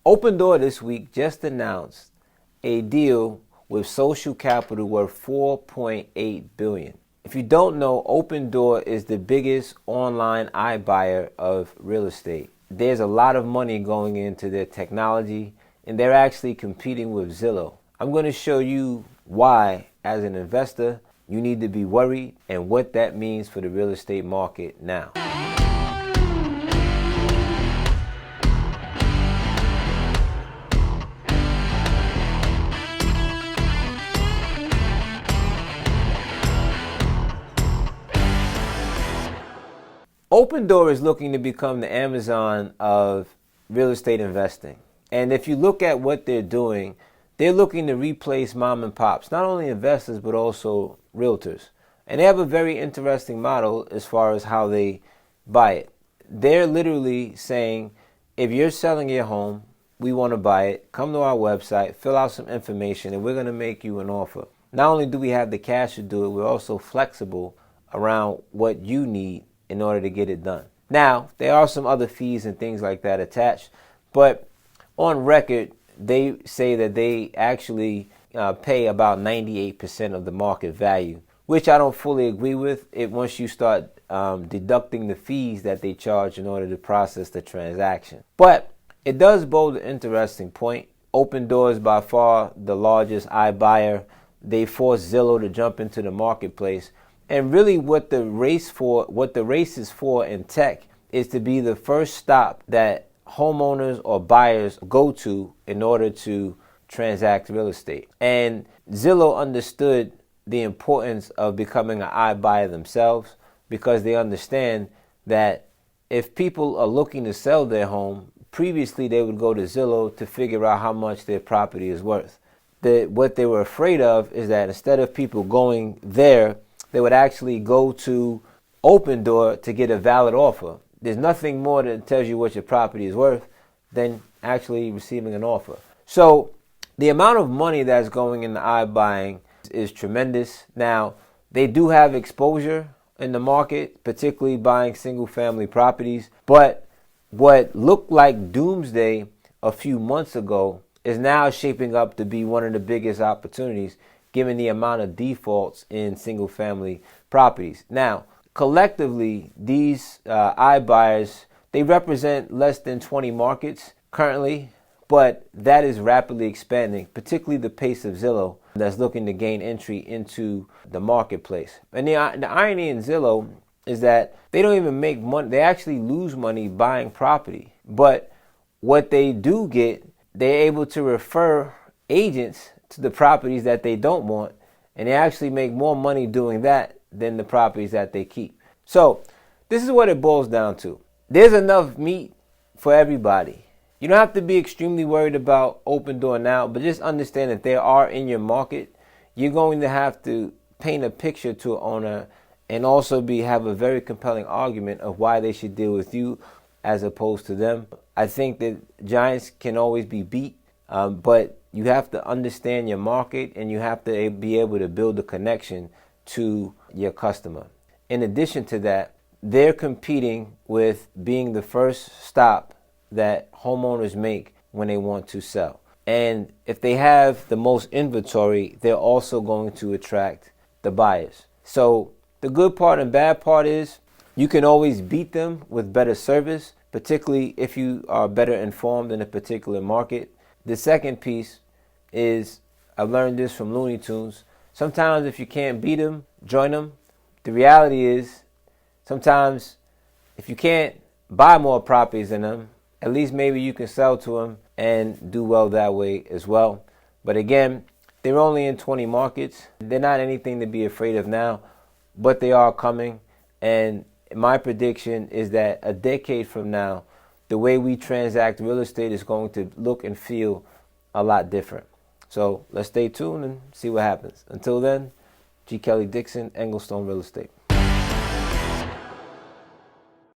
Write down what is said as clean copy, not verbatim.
Open Door this week just announced a deal with social capital worth $4.8 billion. If you don't know, Open Door is the biggest online iBuyer of real estate. There's a lot of money going into their technology, and they're actually competing with Zillow. I'm going to show you why, as an investor, you need to be worried and what that means for the real estate market now. Open Door is looking to become the Amazon of real estate investing. And if you look at what they're doing, they're looking to replace mom and pops, not only investors, but also realtors. And they have a very interesting model as far as how they buy it. They're literally saying, if you're selling your home, we want to buy it, come to our website, fill out some information, and we're going to make you an offer. Not only do we have the cash to do it, we're also flexible around what you need in order to get it done. Now, there are some other fees and things like that attached, but on record, they say that they actually pay about 98% of the market value, which I don't fully agree with. Once you start deducting the fees that they charge in order to process the transaction. But it does bold an interesting point. Open Door is by far the largest iBuyer. They forced Zillow to jump into the marketplace. And really what the race is for in tech is to be the first stop that homeowners or buyers go to in order to transact real estate. And Zillow understood the importance of becoming an iBuyer themselves, because they understand that if people are looking to sell their home, previously they would go to Zillow to figure out how much their property is worth. What they were afraid of is that instead of people going there, they would actually go to Open Door to get a valid offer. There's nothing more that tells you what your property is worth than actually receiving an offer. So the amount of money that's going into iBuying is tremendous. Now, they do have exposure in the market, particularly buying single-family properties. But what looked like doomsday a few months ago is now shaping up to be one of the biggest opportunities, given the amount of defaults in single-family properties. Now, collectively, these iBuyers, they represent less than 20 markets currently, but that is rapidly expanding, particularly the pace of Zillow that's looking to gain entry into the marketplace. And the irony in Zillow is that they don't even make money. They actually lose money buying property. But what they do get, they're able to refer agents to the properties that they don't want, and they actually make more money doing that than the properties that they keep. So this is what it boils down to. There's enough meat for everybody. You don't have to be extremely worried about Open Door now, but just understand that they are in your market. You're going to have to paint a picture to an owner and also have a very compelling argument of why they should deal with you as opposed to them. I think that giants can always be beat, but you have to understand your market, and you have to be able to build a connection to your customer. In addition to that, they're competing with being the first stop that homeowners make when they want to sell. And if they have the most inventory, they're also going to attract the buyers. So the good part and bad part is you can always beat them with better service, particularly if you are better informed in a particular market. The second piece is, I've learned this from Looney Tunes, sometimes if you can't beat them, join them. The reality is, sometimes if you can't buy more properties than them, at least maybe you can sell to them and do well that way as well. But again, they're only in 20 markets. They're not anything to be afraid of now, but they are coming. And my prediction is that a decade from now, the way we transact real estate is going to look and feel a lot different. So let's stay tuned and see what happens. Until then, G. Kelly Dixon, Englestone Real Estate.